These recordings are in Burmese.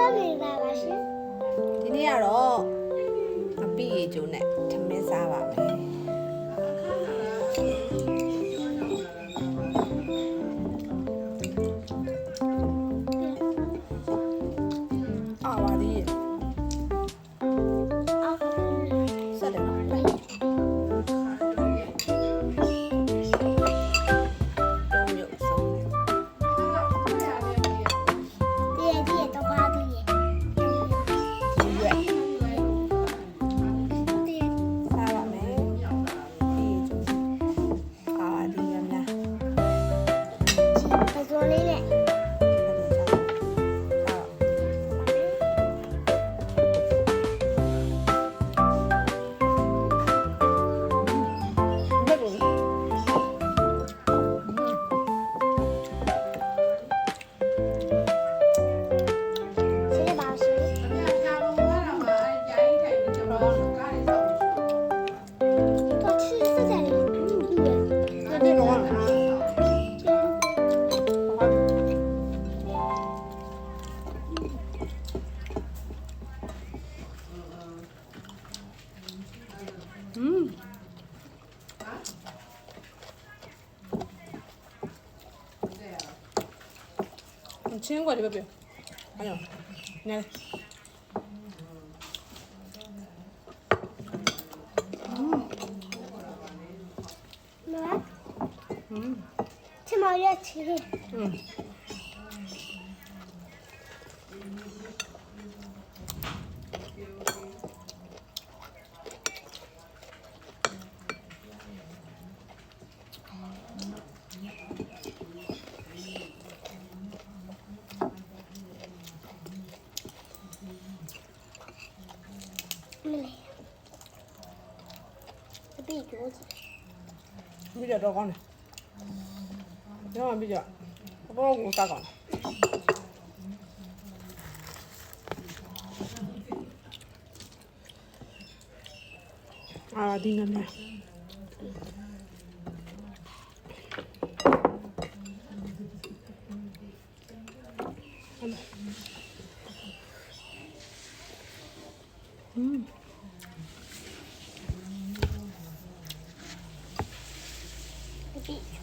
ဒီနေ့ကတော့အပိရေကျိုးနဲ့ထမင်းစားပါမယ်အာပါသေးဆက်တယ်နော်ပဲချင်းကွာဒီပဲပြအဲ့တော့နဲချမရချီပြီးတော့ကောင်းတယ်ကျွန်တော်ပြီးတော့ဘောကိုစားကောင်းအာဒီနည်း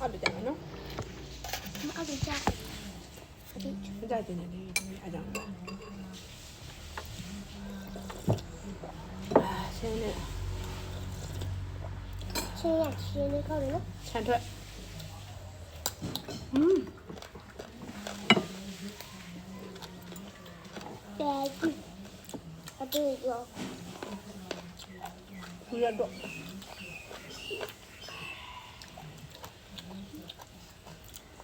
အပြစ်တယ်နော်အပြစ်ကြအပြစ်ကြတယ်နေအကြောင်းဆင်းနေချင်းနေကောင်းတယ်နော်ဆန်ထွက်တဲ့အပြစ်ရောဒီရတော့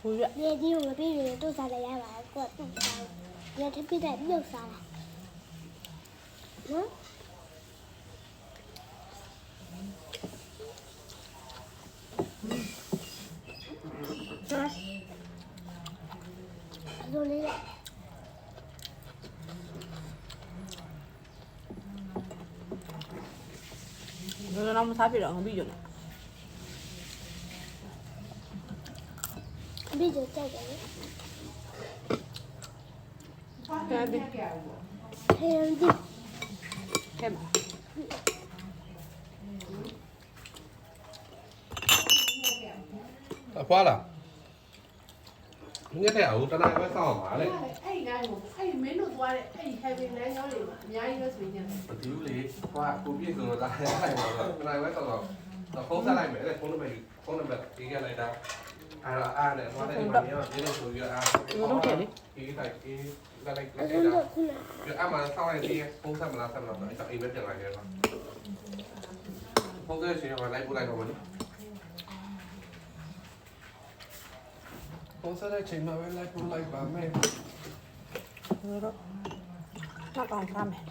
ဟုတ်ရဒီဒီကိုမပြေရင်တို့စားလိုက်ရပါကိုတူစားရထပြတဲ့မြုပ်စားလာနော်လိုလေးတော့မစားပြတော့ငါပြီးကြတယ်ပြီးကြတယ်ဟဲ့ဒီဟဲ့မအဖွာလားငါတဲ့အောင်တနာပဲစောင့်ပါလေအဲ့ဒီနိုင်ကိုအဲ့မင်းတို့သွားတဲ့အဲ့ဒီ heavy လမ်းကြောင်းတွေမှာအများကြီးပဲဆိုရင်မတူးလေဟွာကိုပြည့်စုံလာလိုက်ပါတော့တနာပဲစောင့်တော့ဖုန်းဆက်လိုက်မယ်လေဖုန်းနံပါတ်ပေးခဲ့လိုက်တာအားနဲ့ဟောတဲ့ဒီမှာမြေလို့ဆိုရအားတော့တယ်လေဒီတိုင်းဒီလိုက်တော့ဒီအမှန်ဆောင်းလိုက်ဒီဖုန်းဆက်မလားဆက်မလားအဲ့ဒါအိမ်ပဲပြန်လိုက်တယ်ပါဖုန်းဆက်ရှင်ကလိုက်ပို့လိုက်တော့မလို့ဖုန်းဆက်တဲ့ချိန်မှာပဲလိုက်ပို့လိုက်ပါမယ်တော့တော့ကောင်းစားမယ်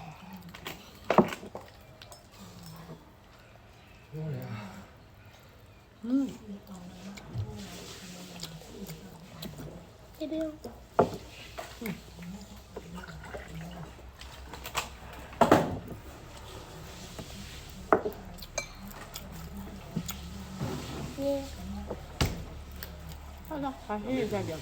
ဒီလိုဟုတ်လားဟာဟေးကြကြ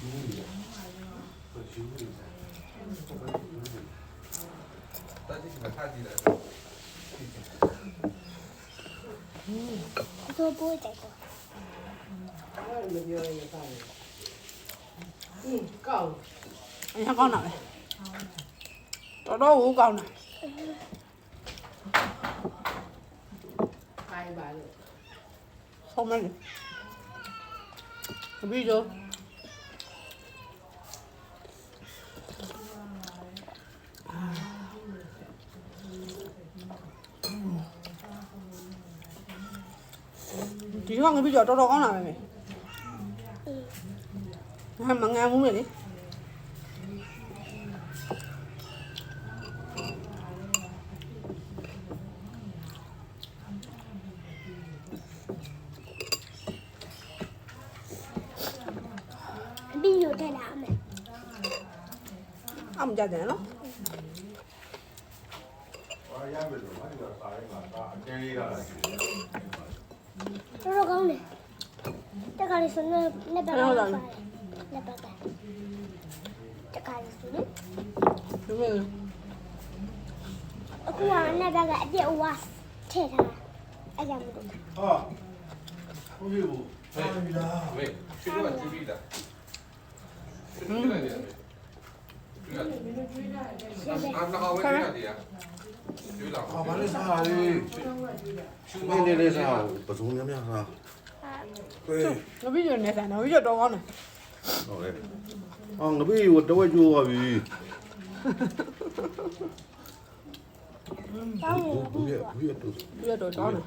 တိကျထားကြည့်တယ် သူပိုးကြိုက်တော့ အဲ့လိုပြောရင်ကောင်းတယ်ကောင်း အရင်ကောင်းတာပဲတော်တော်ကိုကောင်းတာ ခိုင်းပါလို့ ဆုံးမလို့ပြီးတော့ဒီကောင်ကပြီးတော့တော်တော်ကောင်းတာပဲမေငါမငန်းဘူးမေလေ ပြီးရတဲ့လားမယ် အမှကြတယ်နော် ဘာရမယ်လို့ဘာလို့စားရဲမှာဒါအကျဉ်းလေးရတာရှိတယ် တော်ကောင်းတယ်တခါလေးစနေလက်ပါလက်ပါလက်ပါတခါလေးစနေ ဒီမေ အခုကလက်ပါကအပြည့်ဝါထည့်ထားအဲ့ကြောင့်မလို့ ဟာဘုရားဘူးစားပြီလား မေရှိတော့ကြည့်ပြီးတာရှိတယ်လေအာနာဝဲရတယ်ကျွေးလာ ဟာဘာလဲစားလေနေနေလေးစားပစုံများများစားကဲ ငါပြီးတော့နေဆိုင်တော့ပြီးတော့တော်ကောင်းတယ် ဟုတ်လေအောင်ငါပြီးတဝက်ကျိုးသွားပြီ တောင်းနေ ဘူးရတူ ပြီးတော့တော်ကောင်းတယ်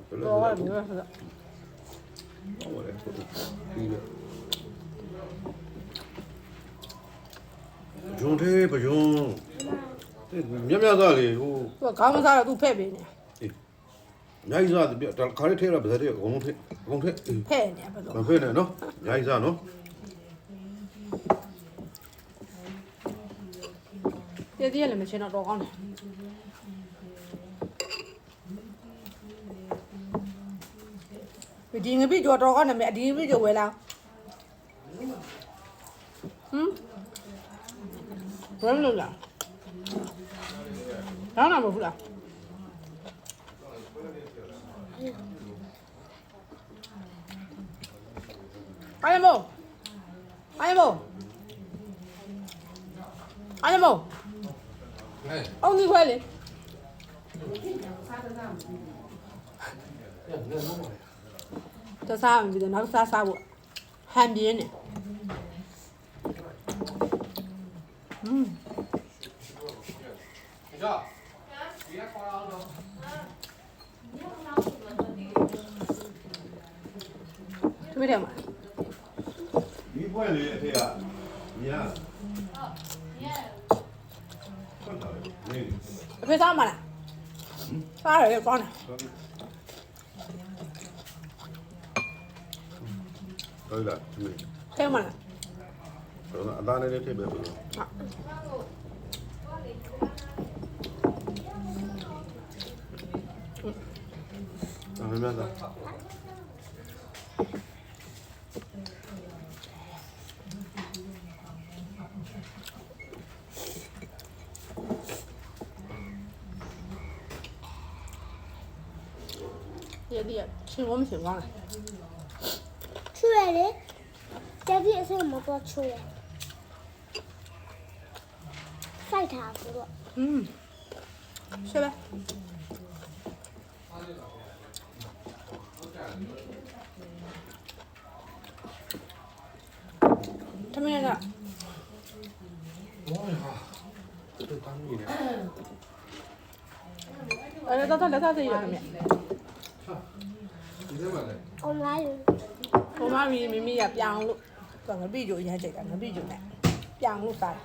တော် တော်ကောင်း တယ် တယ်ဆိုတော့ ဟုတ်လေပြီးရဂျုံသေးပဂျုံမြတ်သားလေဟို သူကခေါင်းမစားတော့သူဖဲ့ပေးနေ ညာကြီးစားပြခါလေးထဲရပါစေအကုန်လုံးထဲအကုန်ထဲ ဖဲ့နေပါတော့ မဖေးနဲ့နော်ညာကြီးစားနော် တည်တည်လည်းမချင်းတော့တော်ကောင်းတယ်ဒီငပိကျော်တော်ကောင်းတယ်မြဒီငပိကျော်ဝယ်လာဘယ်လိုလဲဒါနာမဟုတ်လားအိုင်မိုအိုင်မိုအိုင်မို ဟဲ့ အောင်ဒီခွဲလေ စားတဲ့စားမပြီးဘူး တစားပြီးတော့နောက်စားဖို့ဟန်ပြင်းနေကြောက်ဒီကခေါ်အောင်တော့ သူမိတယ်မှာ ဒီပွဲလေးအထက်ကညာဟုတ်နေ အဖေစားမလားစားရတယ်ကောင်းတယ် ဟုတ်လားဒီ ထဲမလား တော့အသားလေးထည့်ပဲလို့အမေမသား ဒီဒီချင်းဝမချင်းကောင်းတယ် ချွေလေတတိအစမတော့ချွေစိုက်ထားဘူးတော့ ရှယ်လားတမင်က ဝါးဟာတူတမ်းနေတယ် အဲ့ဒါတော့လက်စားသေးရတယ်မြတ် ဒီထဲမှာလေ အွန်လိုင်း ဟိုမမီမိမိကပြောင်းလို့သူကငပိကြိုရမ်းချိန်တာငပိကြိုနဲ့ပြောင်းလို့စားတယ်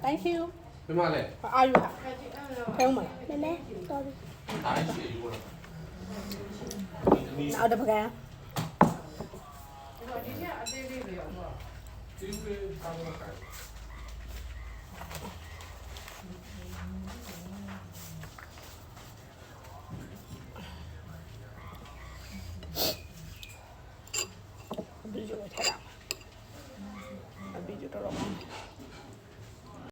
Thank you ဒီမှာလေ အာယူဟာဖဲဦးမလား မမဲတော်ပြီ တိုင်းရှိယူလား နောက်တစ်ပကံ ဒီကအသေးလေးပဲပေါ့ ဒီလိုကောင်းတာ